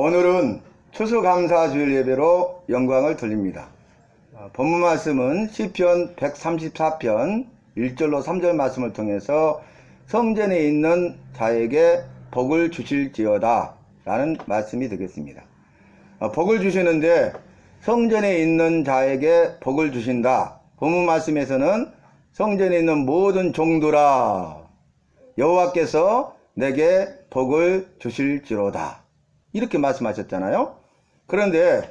오늘은 추수감사주일 예배로 영광을 돌립니다. 본문 말씀은 시편 134편 1절로 3절 말씀을 통해서 성전에 있는 자에게 복을 주실지어다 라는 말씀이 되겠습니다. 복을 주시는데 성전에 있는 자에게 복을 주신다. 본문 말씀에서는 성전에 있는 모든 종들아 여호와께서 내게 복을 주실지로다 이렇게 말씀하셨잖아요. 그런데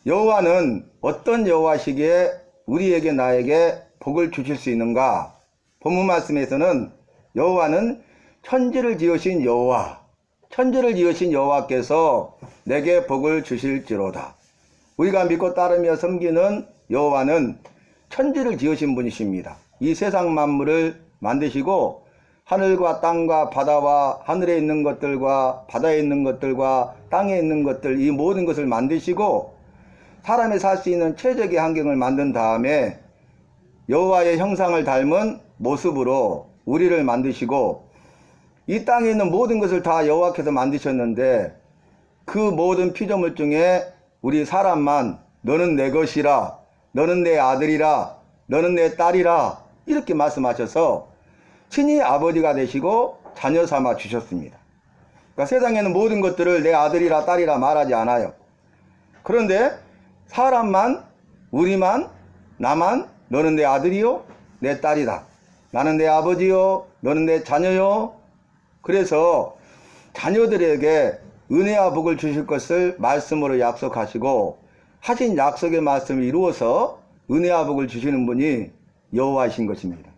여호와는 어떤 여호와시기에 우리에게 나에게 복을 주실 수 있는가? 본문 말씀에서는 여호와는 천지를 지으신 여호와, 천지를 지으신 여호와께서 내게 복을 주실지로다. 우리가 믿고 따르며 섬기는 여호와는 천지를 지으신 분이십니다. 이 세상 만물을 만드시고 하늘과 땅과 바다와 하늘에 있는 것들과 바다에 있는 것들과 땅에 있는 것들 이 모든 것을 만드시고 사람이 살 수 있는 최적의 환경을 만든 다음에 여호와의 형상을 닮은 모습으로 우리를 만드시고 이 땅에 있는 모든 것을 다 여호와께서 만드셨는데 그 모든 피조물 중에 우리 사람만 너는 내 것이라, 너는 내 아들이라, 너는 내 딸이라 이렇게 말씀하셔서 친히 아버지가 되시고 자녀 삼아 주셨습니다. 그러니까 세상에는 모든 것들을 내 아들이라 딸이라 말하지 않아요. 그런데 사람만, 우리만, 나만 너는 내 아들이요, 내 딸이다. 나는 내 아버지요, 너는 내 자녀요. 그래서 자녀들에게 은혜와 복을 주실 것을 말씀으로 약속하시고 하신 약속의 말씀을 이루어서 은혜와 복을 주시는 분이 여호와이신 것입니다.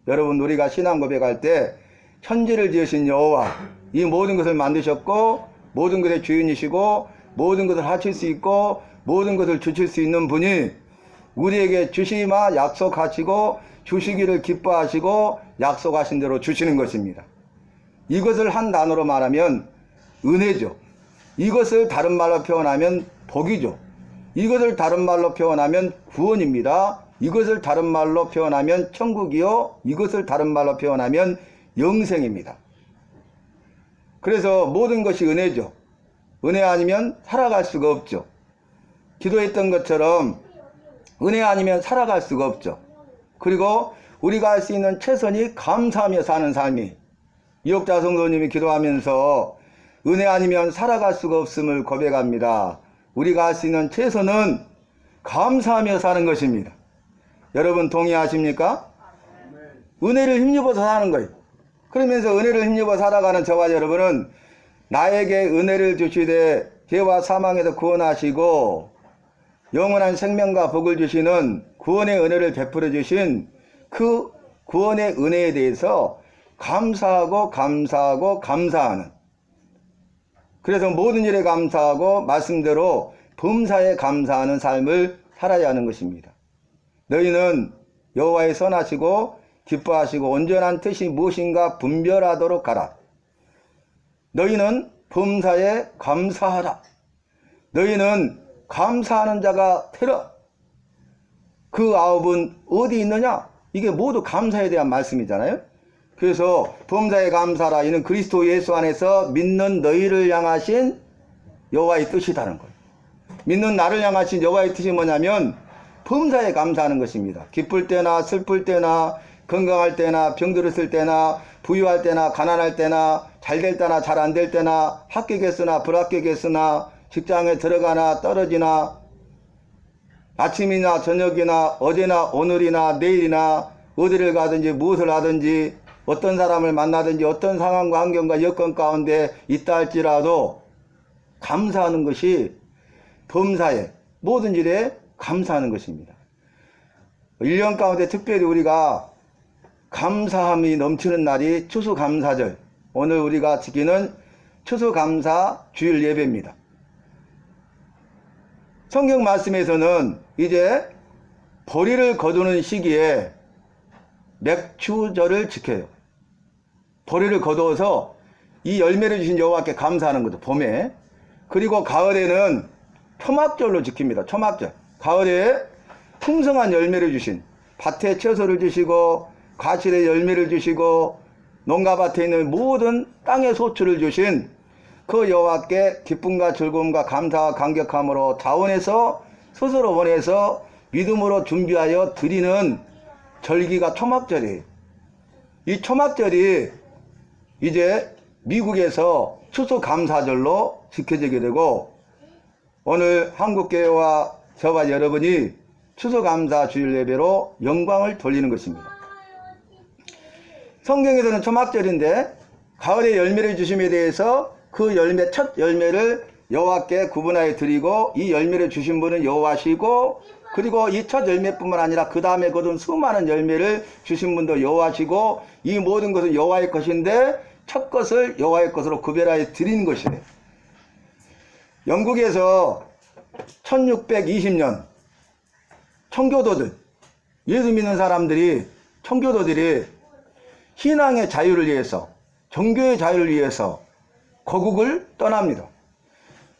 여러분 우리가 신앙 고백할 때 천지를 지으신 여호와 이 모든 것을 만드셨고 모든 것의 주인이시고 모든 것을 하실 수 있고 모든 것을 주실 수 있는 분이 우리에게 주시마 약속하시고 주시기를 기뻐하시고 약속하신 대로 주시는 것입니다. 이것을 한 단어로 말하면 은혜죠. 이것을 다른 말로 표현하면 복이죠. 이것을 다른 말로 표현하면 구원입니다. 이것을 다른 말로 표현하면 천국이요. 이것을 다른 말로 표현하면 영생입니다. 그래서 모든 것이 은혜죠. 은혜 아니면 살아갈 수가 없죠. 기도했던 것처럼 은혜 아니면 살아갈 수가 없죠. 그리고 우리가 할 수 있는 최선이 감사하며 사는 삶이 이옥자 성도님이 기도하면서 은혜 아니면 살아갈 수가 없음을 고백합니다. 우리가 할 수 있는 최선은 감사하며 사는 것입니다. 여러분 동의하십니까? 은혜를 힘입어서 사는 거예요. 그러면서 은혜를 힘입어 살아가는 저와 여러분은 나에게 은혜를 주시되 죄와 사망에서 구원하시고 영원한 생명과 복을 주시는 구원의 은혜를 베풀어 주신 그 구원의 은혜에 대해서 감사하고 감사하는 그래서 모든 일에 감사하고 말씀대로 범사에 감사하는 삶을 살아야 하는 것입니다. 너희는 여호와의 선하시고 기뻐하시고 온전한 뜻이 무엇인가 분별하도록 하라. 너희는 범사에 감사하라. 너희는 감사하는 자가 되라. 그 아홉은 어디 있느냐? 이게 모두 감사에 대한 말씀이잖아요. 그래서 범사에 감사하라. 이는 그리스도 예수 안에서 믿는 너희를 향하신 여호와의 뜻이라는 거예요. 믿는 나를 향하신 여호와의 뜻이 뭐냐면 범사에 감사하는 것입니다. 기쁠 때나 슬플 때나 건강할 때나 병들었을 때나 부유할 때나 가난할 때나 잘 될 때나 잘 안 될 때나 합격했으나 불합격했으나 직장에 들어가나 떨어지나 아침이나 저녁이나 어제나 오늘이나 내일이나 어디를 가든지 무엇을 하든지 어떤 사람을 만나든지 어떤 상황과 환경과 여건 가운데 있다 할지라도 감사하는 것이 범사에 모든 일에 감사하는 것입니다. 1년 가운데 특별히 우리가 감사함이 넘치는 날이 추수감사절, 오늘 우리가 지키는 추수감사 주일 예배입니다. 성경 말씀에서는 이제 보리를 거두는 시기에 맥추절을 지켜요. 보리를 거두어서 이 열매를 주신 여호와께 감사하는 거죠. 봄에. 그리고 가을에는 초막절로 지킵니다. 초막절. 가을에 풍성한 열매를 주신 밭에 채소를 주시고 과실에 열매를 주시고 농가밭에 있는 모든 땅의 소출을 주신 그 여호와께 기쁨과 즐거움과 감사와 감격함으로 자원해서 스스로 원해서 믿음으로 준비하여 드리는 절기가 초막절이에요. 이 초막절이 이제 미국에서 추수감사절로 지켜지게 되고, 오늘 한국교회와 저와 여러분이 추수감사 주일 예배로 영광을 돌리는 것입니다. 성경에서는 초막절인데 가을에 열매를 주심에 대해서 그 열매, 첫 열매를 여호와께 구분하여 드리고, 이 열매를 주신 분은 여호와시고, 그리고 이 첫 열매뿐만 아니라 그 다음에 거둔 수많은 열매를 주신 분도 여호와시고, 이 모든 것은 여호와의 것인데 첫 것을 여호와의 것으로 구별하여 드린 것이에요. 영국에서 1620년 청교도들, 예수 믿는 사람들이, 청교도들이 신앙의 자유를 위해서, 종교의 자유를 위해서 고국을 떠납니다.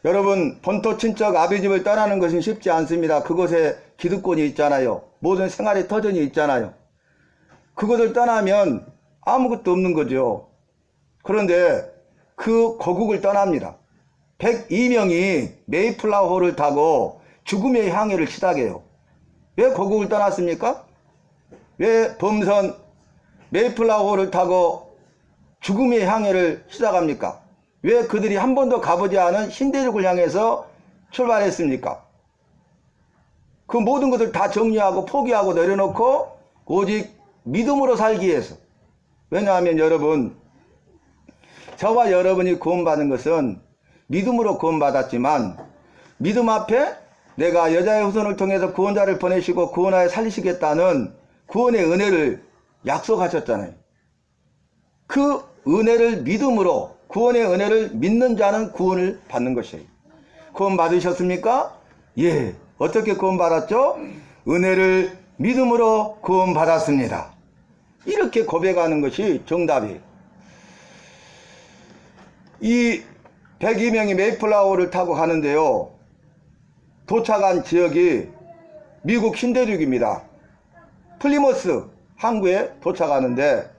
여러분, 본토 친척 아비집을 떠나는 것은 쉽지 않습니다. 그곳에 기득권이 있잖아요. 모든 생활의 터전이 있잖아요. 그곳을 떠나면 아무것도 없는 거죠. 그런데 그 고국을 떠납니다. 102명이 메이플라워호를 타고 죽음의 향해를 시작해요. 왜 고국을 떠났습니까? 왜 범선 메이플라워호를 타고 죽음의 향해를 시작합니까? 왜 그들이 한 번도 가보지 않은 신대륙을 향해서 출발했습니까? 그 모든 것을 다 정리하고 포기하고 내려놓고 오직 믿음으로 살기 위해서. 왜냐하면 여러분, 저와 여러분이 구원받은 것은 믿음으로 구원받았지만, 믿음 앞에 내가 여자의 후손을 통해서 구원자를 보내시고 구원하여 살리시겠다는 구원의 은혜를 약속하셨잖아요. 그 은혜를 믿음으로, 구원의 은혜를 믿는 자는 구원을 받는 것이에요. 구원 받으셨습니까? 예. 어떻게 구원 받았죠? 은혜를 믿음으로 구원 받았습니다. 이렇게 고백하는 것이 정답이에요. 이 102명이 메이플라워를 타고 가는데요, 도착한 지역이 미국 신대륙입니다. 플리머스 항구에 도착하는데,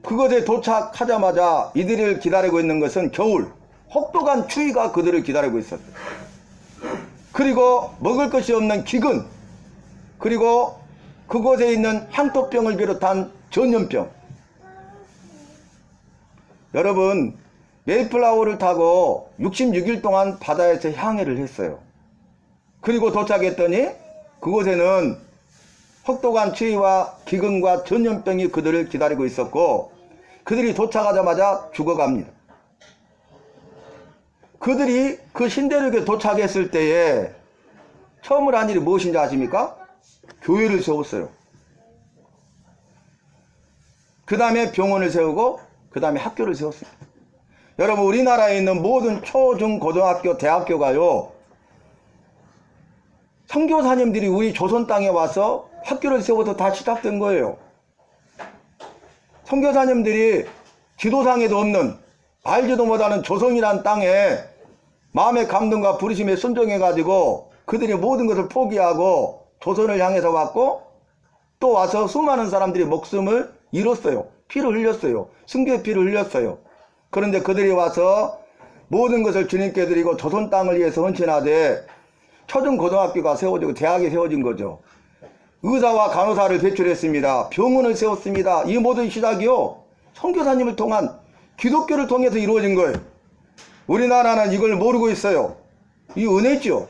그곳에 도착하자마자 이들을 기다리고 있는 것은 겨울, 혹독한 추위가 그들을 기다리고 있었어요. 그리고 먹을 것이 없는 기근, 그리고 그곳에 있는 향토병을 비롯한 전염병. 여러분, 메이플라워를 타고 66일 동안 바다에서 항해를 했어요. 그리고 도착했더니 그곳에는 혹독한 추위와 기근과 전염병이 그들을 기다리고 있었고, 그들이 도착하자마자 죽어갑니다. 그들이 그 신대륙에 도착했을 때에 처음으로 한 일이 무엇인지 아십니까? 교회를 세웠어요. 그 다음에 병원을 세우고, 그 다음에 학교를 세웠습니다. 여러분, 우리나라에 있는 모든 초, 중, 고등학교, 대학교가요, 선교사님들이 우리 조선 땅에 와서 학교를 세워서 다 시작된 거예요. 선교사님들이 지도상에도 없는, 알지도 못하는 조선이란 땅에 마음의 감동과 부르심에 순종해가지고 그들이 모든 것을 포기하고 조선을 향해서 왔고, 또 와서 수많은 사람들이 목숨을 잃었어요. 피를 흘렸어요. 승교의 피를 흘렸어요. 그런데 그들이 와서 모든 것을 주님께 드리고 조선 땅을 위해서 헌신하되 초중고등학교가 세워지고 대학이 세워진 거죠. 의사와 간호사를 배출했습니다. 병원을 세웠습니다. 이 모든 시작이요, 선교사님을 통한, 기독교를 통해서 이루어진 거예요. 우리나라는 이걸 모르고 있어요. 이 은혜죠.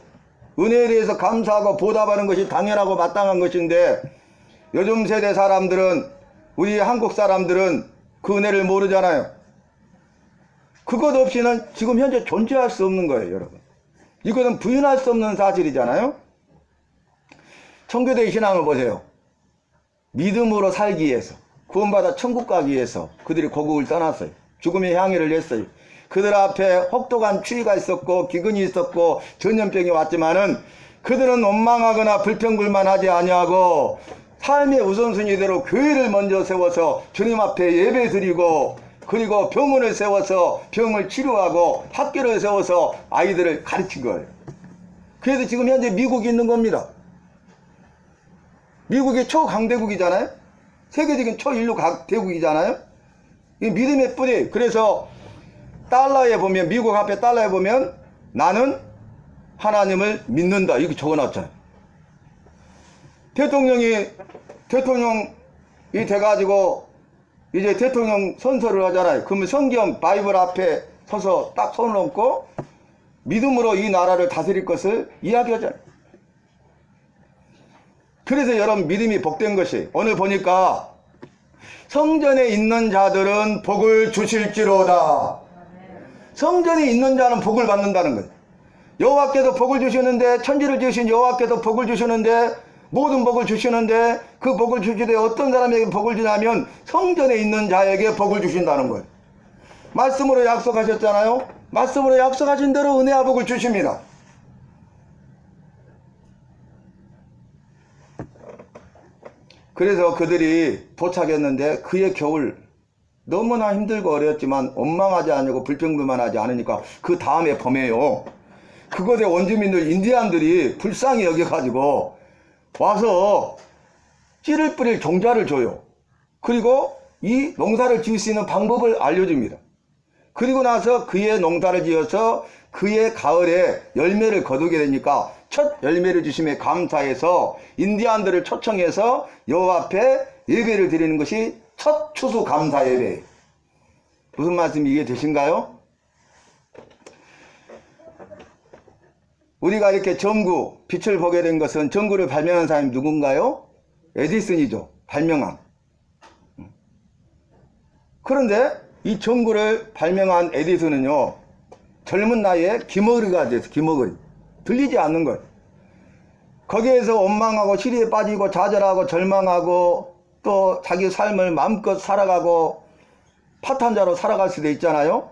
은혜에 대해서 감사하고 보답하는 것이 당연하고 마땅한 것인데, 요즘 세대 사람들은, 우리 한국 사람들은 그 은혜를 모르잖아요. 그것 없이는 지금 현재 존재할 수 없는 거예요, 여러분. 이것은 부인할 수 없는 사실이잖아요. 청교도의 신앙을 보세요. 믿음으로 살기 위해서, 구원받아 천국 가기 위해서 그들이 고국을 떠났어요. 죽음의 향해를 했어요. 그들 앞에 혹독한 추위가 있었고 기근이 있었고 전염병이 왔지만은 그들은 원망하거나 불평불만하지 아니하고 삶의 우선순위대로 교회를 먼저 세워서 주님 앞에 예배 드리고, 그리고 병원을 세워서 병을 치료하고 학교를 세워서 아이들을 가르친 거예요. 그래서 지금 현재 미국이 있는 겁니다. 미국이 초강대국이잖아요. 세계적인 초인류 대국이잖아요. 이 믿음의 뿌리. 그래서 달러에 보면, 미국 화폐 달러에 보면 나는 하나님을 믿는다 이렇게 적어놨잖아요. 대통령이 돼가지고 이제 대통령 선서를 하잖아요. 그러면 성경 바이블 앞에 서서 딱 손을 얹고 믿음으로 이 나라를 다스릴 것을 이야기하잖아요. 그래서 여러분 믿음이 복된 것이, 오늘 보니까 성전에 있는 자들은 복을 주실지로다. 성전에 있는 자는 복을 받는다는 거예요. 여호와께서 복을 주시는데, 천지를 지으신 여호와께서 복을 주시는데, 모든 복을 주시는데, 그 복을 주시되 어떤 사람에게 복을 주냐면 성전에 있는 자에게 복을 주신다는 거예요. 말씀으로 약속하셨잖아요. 말씀으로 약속하신 대로 은혜와 복을 주십니다. 그래서 그들이 도착했는데 그의 겨울 너무나 힘들고 어려웠지만 원망하지 않고 불평불만하지 않으니까 그 다음에 봄에요, 그곳의 원주민들 인디안들이 불쌍히 여겨가지고 와서 씨를 뿌릴 종자를 줘요. 그리고 이 농사를 지을 수 있는 방법을 알려줍니다. 그리고 나서 그의 농사를 지어서 그의 가을에 열매를 거두게 되니까 첫 열매를 주심에 감사해서 인디안들을 초청해서 여호와 앞에 예배를 드리는 것이 첫 추수 감사 예배. 무슨 말씀이 이해되신가요? 우리가 이렇게 전구, 빛을 보게 된 것은, 전구를 발명한 사람이 누군가요? 에디슨이죠. 발명한. 그런데 이 전구를 발명한 에디슨은요, 젊은 나이에 기머리가 돼서, 기머리. 들리지 않는 거예요. 거기에서 원망하고 시리에 빠지고 좌절하고 절망하고 또 자기 삶을 마음껏 살아가고 파탄자로 살아갈 수도 있잖아요.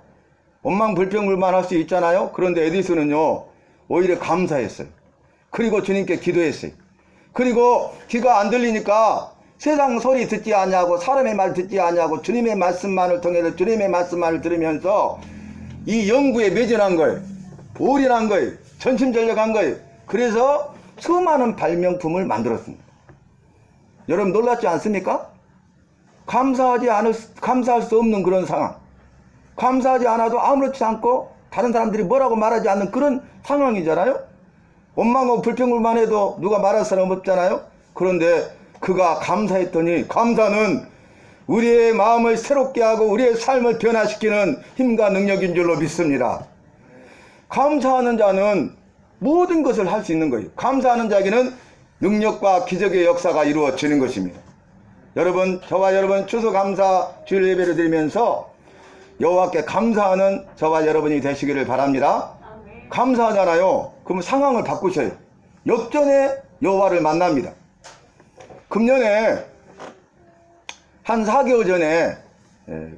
원망 불평불만 할 수 있잖아요. 그런데 에디슨은요, 오히려 감사했어요. 그리고 주님께 기도했어요. 그리고 귀가 안 들리니까 세상 소리 듣지 않냐고, 사람의 말 듣지 않냐고, 주님의 말씀만을 통해서 주님의 말씀만을 들으면서 이 연구에 매진한 거예요. 올인한 거예요. 전심전력한 거예요. 그래서 수많은 발명품을 만들었습니다. 여러분 놀랍지 않습니까? 감사할 수 없는 그런 상황. 감사하지 않아도 아무렇지 않고 다른 사람들이 뭐라고 말하지 않는 그런 상황이잖아요. 원망하고 불평불만 해도 누가 말할 사람 없잖아요. 그런데 그가 감사했더니, 감사는 우리의 마음을 새롭게 하고 우리의 삶을 변화시키는 힘과 능력인 줄로 믿습니다. 감사하는 자는 모든 것을 할 수 있는 거예요. 감사하는 자에게는 능력과 기적의 역사가 이루어지는 것입니다. 여러분, 저와 여러분 추수감사 주일 예배를 드리면서 여호와께 감사하는 저와 여러분이 되시기를 바랍니다. 감사하잖아요. 그럼 상황을 바꾸셔요. 역전의 여호와를 만납니다. 금년에 한 4개월 전에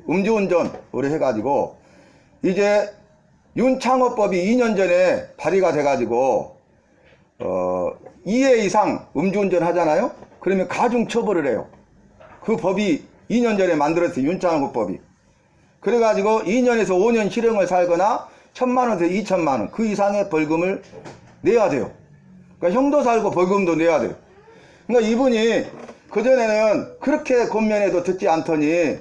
음주운전으로 해가지고 이제 윤창호법이 2년 전에 발의가 돼가지고 2회 이상 음주운전 하잖아요. 그러면 가중처벌을 해요. 그 법이 2년 전에 만들었어요. 윤창호법이. 그래가지고 2년에서 5년 실형을 살거나 1,000만원에서 2,000만원 그 이상의 벌금을 내야 돼요. 그러니까 형도 살고 벌금도 내야 돼요. 그러니까 이분이 그전에는 그렇게 권면해도 듣지 않더니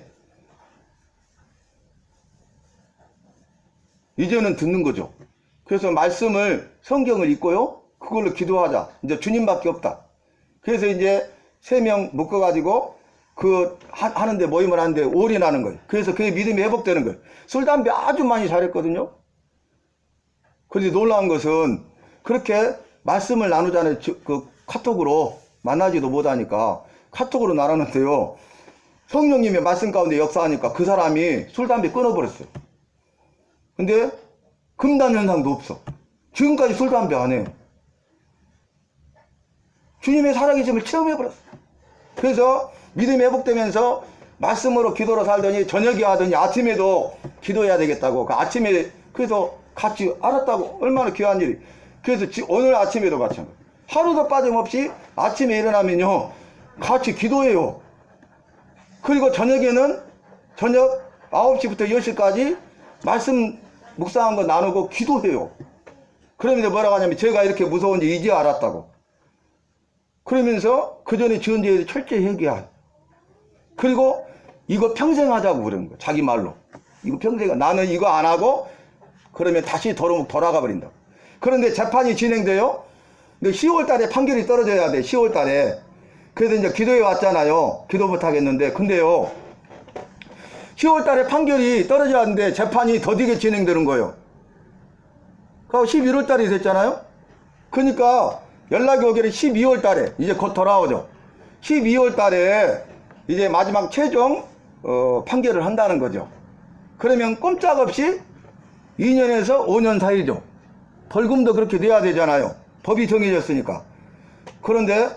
이제는 듣는 거죠. 그래서 말씀을, 성경을 읽고요, 그걸로 기도하자. 이제 주님밖에 없다. 그래서 이제 3명 묶어가지고 하는데, 모임을 하는데 올인하는 거예요. 그래서 그의 믿음이 회복되는 거예요. 술, 담배 아주 많이 잘했거든요. 그런데 놀라운 것은 그렇게 말씀을 나누자는 그 카톡으로 만나지도 못하니까 카톡으로 나눴는데요, 성령님의 말씀 가운데 역사하니까 그 사람이 술, 담배 끊어버렸어요. 근데 금단 현상도 없어. 지금까지 술, 담배 안 해요. 주님의 살아계심을 체험해버렸어. 그래서 믿음이 회복되면서 말씀으로 기도로 살더니 저녁에 하더니 아침에도 기도해야 되겠다고. 그 아침에 그래서 같이 알았다고. 얼마나 귀한 일이. 그래서 오늘 아침에도 마찬가지. 하루도 빠짐없이 아침에 일어나면요 같이 기도해요. 그리고 저녁에는 저녁 9시부터 10시까지 말씀 묵상한 거 나누고 기도해요. 그러면서 뭐라고 하냐면 제가 이렇게 무서운지 이제 알았다고. 그러면서 그 전에 지은 죄에 철저히 회개한. 그리고 이거 평생 하자고 그러는 거예요. 자기 말로. 이거 평생 나는 이거 안 하고 그러면 다시 돌아가 버린다. 그런데 재판이 진행돼요. 근데 10월 달에 판결이 떨어져야 돼. 10월 달에. 그래서 이제 기도에 왔잖아요. 기도 못하겠는데. 근데요. 10월 달에 판결이 떨어졌는데 재판이 더디게 진행되는 거예요. 그러니까 11월 달이 됐잖아요. 그러니까 연락이 오기를 12월 달에 이제 곧 돌아오죠. 12월 달에 이제 마지막 최종 판결을 한다는 거죠. 그러면 꼼짝없이 2년에서 5년 사이죠. 벌금도 그렇게 내야 되잖아요. 법이 정해졌으니까. 그런데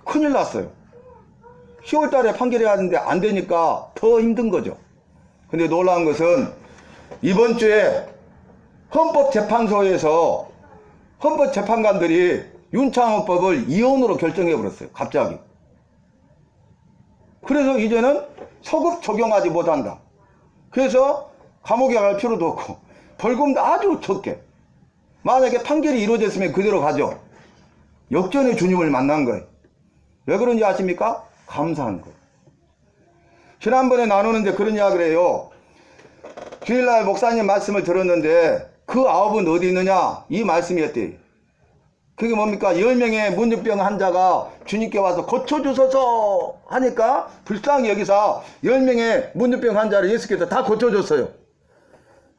큰일 났어요. 10월 달에 판결해야 하는데 안 되니까 더 힘든 거죠. 근데 놀라운 것은 이번 주에 헌법재판소에서 헌법재판관들이 윤창호법을 이혼으로 결정해 버렸어요. 갑자기. 그래서 이제는 소급 적용하지 못한다. 그래서 감옥에 갈 필요도 없고 벌금도 아주 적게. 만약에 판결이 이루어졌으면 그대로 가죠. 역전의 주님을 만난 거예요. 왜 그런지 아십니까? 감사한 거예요. 지난번에 나누는데 그런 이야기를 해요. 주일날 목사님 말씀을 들었는데 그 아홉은 어디 있느냐? 이 말씀이었대요. 그게 뭡니까? 10명의 문득병 환자가 주님께 와서 고쳐주소서 하니까 불쌍히 여기서 10명의 문득병 환자를 예수께서 다 고쳐줬어요.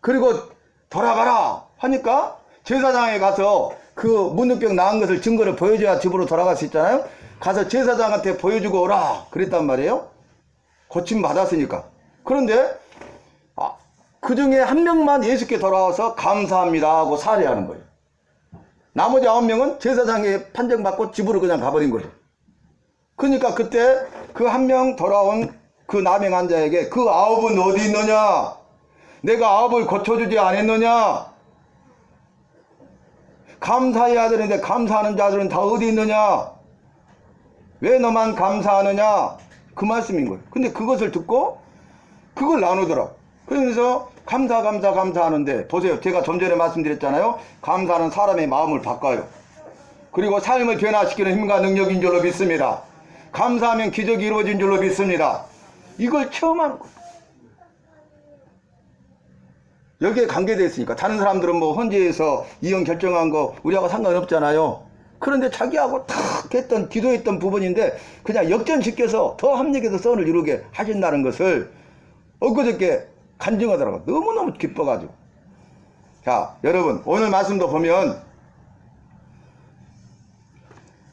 그리고 돌아가라 하니까 제사장에 가서 그 문득병 나은 것을 증거를 보여줘야 집으로 돌아갈 수 있잖아요. 가서 제사장한테 보여주고 오라 그랬단 말이에요. 고침 받았으니까. 그런데 그 중에 한 명만 예수께 돌아와서 감사합니다 하고 살해하는 거예요. 나머지 9명은 제사장에 판정받고 집으로 그냥 가버린 거죠. 그러니까 그때 그 한 명 돌아온 그 남행 환자에게 그 9은 어디 있느냐? 내가 9을 고쳐주지 않았느냐? 감사해야 되는데 감사하는 자들은 다 어디 있느냐? 왜 너만 감사하느냐? 그 말씀인 거예요. 근데 그것을 듣고 그걸 나누더라. 그래서 감사하는데 보세요. 제가 좀 전에 말씀드렸잖아요. 감사는 사람의 마음을 바꿔요. 그리고 삶을 변화시키는 힘과 능력인 줄로 믿습니다. 감사하면 기적이 이루어진 줄로 믿습니다. 이걸 체험하는 거예요. 여기에 관계되어 있으니까. 다른 사람들은 뭐 헌재에서 이혼 결정한 거 우리하고 상관없잖아요. 그런데 자기하고 탁 했던 기도했던 부분인데 그냥 역전시켜서 더 합력해서 선을 이루게 하신다는 것을 엊그저께 간증하더라고요. 너무너무 기뻐가지고. 자, 여러분 오늘 말씀도 보면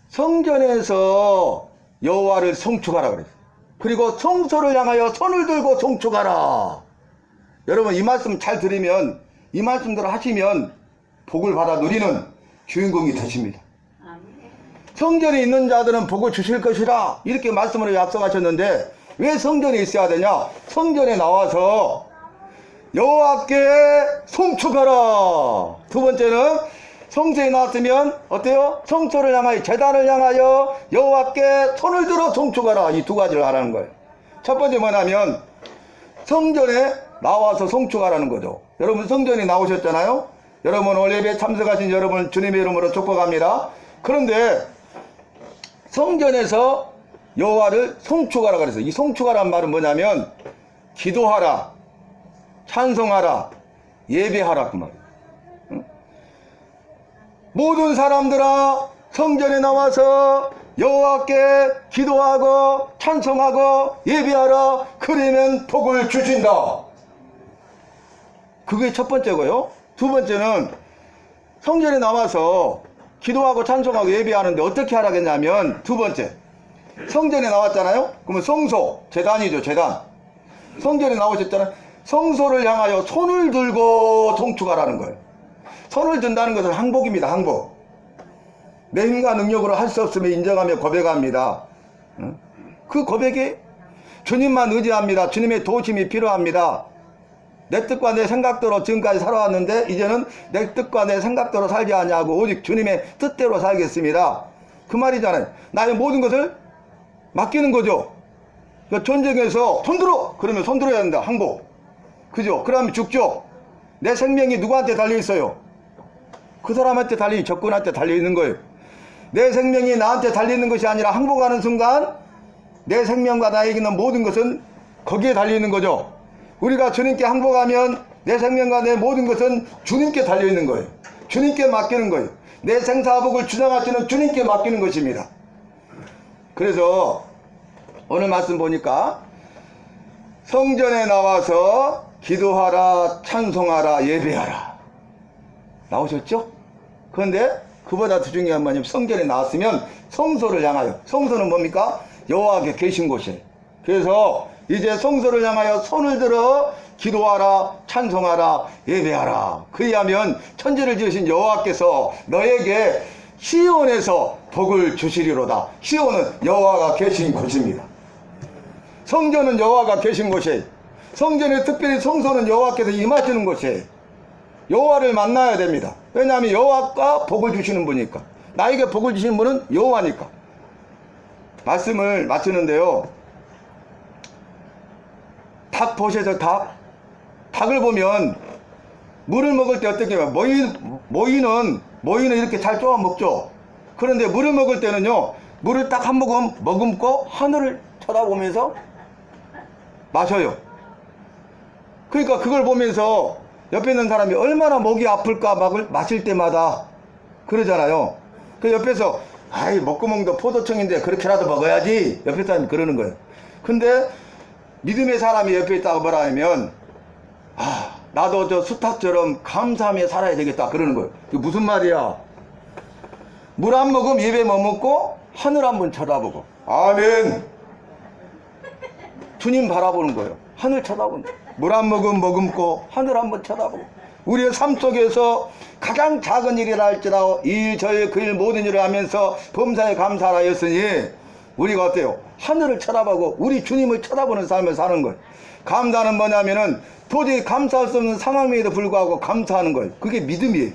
성전에서 여호와를 송축하라 그랬어요. 그리고 성소를 향하여 손을 들고 송축하라. 여러분 이 말씀 잘 들으면 이 말씀대로 하시면 복을 받아 누리는 주인공이 되십니다. 성전에 있는 자들은 복을 주실 것이라 이렇게 말씀으로 약속하셨는데 왜 성전에 있어야 되냐? 성전에 나와서 여호와께 송축하라. 두 번째는 성소에 나왔으면 어때요? 성소를 향하여 제단을 향하여 여호와께 손을 들어 송축하라. 이 두 가지를 하라는 거예요. 첫 번째 뭐냐면 성전에 나와서 송축하라는 거죠. 여러분 성전에 나오셨잖아요. 여러분 오늘 예배에 참석하신 여러분 주님의 이름으로 축복합니다. 그런데 성전에서 여호와를 송축하라 그래서 이 송축하라는 말은 뭐냐면 기도하라, 찬송하라, 예배하라 그 말이에요. 응? 모든 사람들아 성전에 나와서 여호와께 기도하고 찬송하고 예배하라. 그러면 복을 주신다. 그게 첫 번째고요. 두 번째는 성전에 나와서 기도하고 찬송하고 예배하는데 어떻게 하라겠냐면 두 번째 성전에 나왔잖아요. 그러면 성소, 제단이죠. 제단. 성전에 나오셨잖아요. 성소를 향하여 손을 들고 송축하라는 거예요. 손을 든다는 것은 항복입니다. 항복. 내 힘과 능력으로 할 수 없음을 인정하며 고백합니다. 그 고백이 주님만 의지합니다. 주님의 도우심이 필요합니다. 내 뜻과 내 생각대로 지금까지 살아왔는데 이제는 내 뜻과 내 생각대로 살지 아니하고 오직 주님의 뜻대로 살겠습니다. 그 말이잖아요. 나의 모든 것을 맡기는 거죠. 그러니까 전쟁에서 손 들어! 그러면 손 들어야 된다. 항복. 그죠? 그러면 죽죠. 내 생명이 누구한테 달려있어요? 그 사람한테 달린 적군한테 달려있는 거예요. 내 생명이 나한테 달리는 것이 아니라 항복하는 순간 내 생명과 나에게 있는 모든 것은 거기에 달려있는 거죠. 우리가 주님께 항복하면 내 생명과 내 모든 것은 주님께 달려있는 거예요. 주님께 맡기는 거예요. 내 생사복을 주장하시는 주님께 맡기는 것입니다. 그래서 오늘 말씀 보니까 성전에 나와서 기도하라, 찬송하라, 예배하라 나오셨죠? 그런데 그보다 더 중요한 말이면 성전에 나왔으면 성소를 향하여, 성소는 뭡니까? 여호와께 계신 곳이에요. 그래서 이제 성소를 향하여 손을 들어 기도하라, 찬송하라, 예배하라. 그리하면 천지를 지으신 여호와께서 너에게 시온에서 복을 주시리로다. 시온은 여호와가 계신 곳입니다. 성전은 여호와가 계신 곳이에요. 성전에 특별히 성소는 여호와께서 임하시는 곳이에요. 여호와를 만나야 됩니다. 왜냐하면 여호와가 복을 주시는 분이니까. 나에게 복을 주시는 분은 여호와니까. 말씀을 마치는데요, 닭 보셔서 닭을 보면 물을 먹을 때 어떻게 해요? 모이는 이렇게 잘 쪼아 먹죠. 그런데 물을 먹을 때는요, 물을 딱 한 모금 머금고 하늘을 쳐다보면서 마셔요. 그러니까 그걸 보면서 옆에 있는 사람이 얼마나 목이 아플까 마실 때마다 그러잖아요. 그 옆에서 아이 목구멍도 포도청인데 그렇게라도 먹어야지, 옆에 사람이 그러는 거예요. 근데 믿음의 사람이 옆에 있다고 뭐라 하면 나도 저 수탉처럼 감사하며 살아야 되겠다 그러는 거예요. 이게 무슨 말이야? 물 한 모금 입에 머금고 하늘 한번 쳐다보고, 아멘. 주님 바라보는 거예요. 하늘 쳐다보는 거예요. 물 한 모금 머금고 하늘 한번 쳐다보고, 우리의 삶 속에서 가장 작은 일이라 할지라도 이 일 저일 그 일 모든 일을 하면서 범사에 감사하였으니 우리가 어때요? 하늘을 쳐다보고 우리 주님을 쳐다보는 삶을 사는 거예요. 감사는 뭐냐면은 도저히 감사할 수 없는 상황에도 불구하고 감사하는 거예요. 그게 믿음이에요.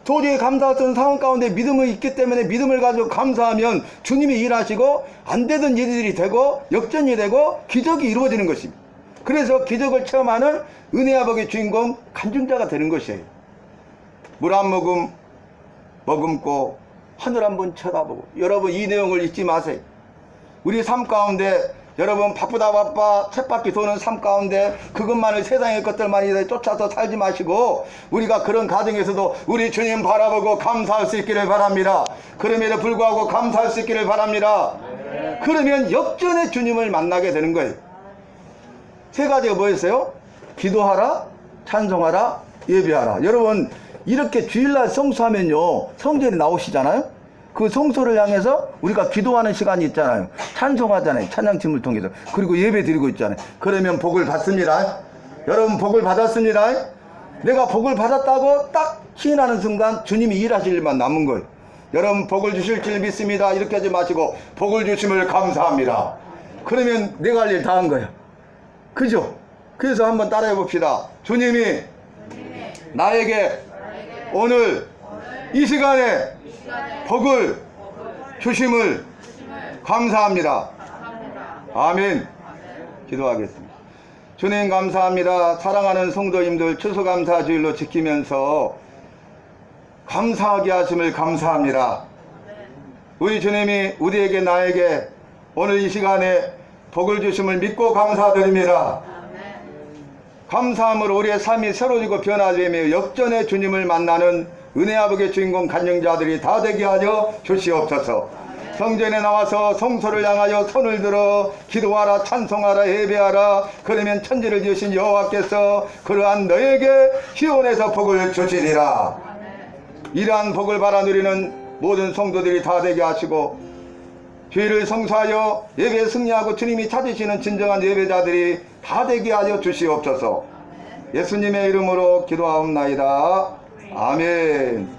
도저히 감사할 수 없는 상황 가운데 믿음이 있기 때문에 믿음을 가지고 감사하면 주님이 일하시고 안 되던 일들이 되고 역전이 되고 기적이 이루어지는 것입니다. 그래서 기적을 체험하는 은혜와 복의 주인공 간증자가 되는 것이에요. 물 한 모금 머금고 하늘 한번 쳐다보고. 여러분 이 내용을 잊지 마세요. 우리 삶 가운데 여러분 바쁘다 쳇바퀴 도는 삶 가운데 그것만을, 세상의 것들만 쫓아서 살지 마시고 우리가 그런 가정에서도 우리 주님 바라보고 감사할 수 있기를 바랍니다. 그럼에도 불구하고 감사할 수 있기를 바랍니다. 그러면 역전의 주님을 만나게 되는 거예요. 세 가지가 뭐였어요? 기도하라, 찬송하라, 예배하라. 여러분 이렇게 주일날 성수하면요, 성전에 나오시잖아요. 그 성소를 향해서 우리가 기도하는 시간이 있잖아요. 찬송하잖아요. 찬양팀을 통해서. 그리고 예배 드리고 있잖아요. 그러면 복을 받습니다. 여러분 복을 받았습니다. 내가 복을 받았다고 딱 시인하는 순간 주님이 일하실 일만 남은 거예요. 여러분 복을 주실 줄 믿습니다. 이렇게 하지 마시고 복을 주심을 감사합니다. 그러면 내가 할 일 다 한 거예요. 그죠? 그래서 한번 따라해 봅시다. 주님이 나에게 오늘 이 시간에 복을 주심을 감사합니다. 아멘. 기도하겠습니다. 주님 감사합니다. 사랑하는 성도님들 추수감사 주일로 지키면서 감사하게 하심을 감사합니다. 우리 주님이 우리에게 나에게 오늘 이 시간에 복을 주심을 믿고 감사드립니다. 감사함으로 우리의 삶이 새로워지고 변화되며 역전의 주님을 만나는 은혜와 복의 주인공 간증자들이 다 되게 하여 주시옵소서. 성전에 나와서 성소를 향하여 손을 들어 기도하라, 찬송하라, 예배하라. 그러면 천지를 지으신 여호와께서 그러한 너에게 시온에서 복을 주시리라. 이러한 복을 바라 누리는 모든 성도들이 다 되게 하시고 주의를 성수하여 예배에 승리하고 주님이 찾으시는 진정한 예배자들이 다 되게 하여 주시옵소서. 예수님의 이름으로 기도하옵나이다. 아멘.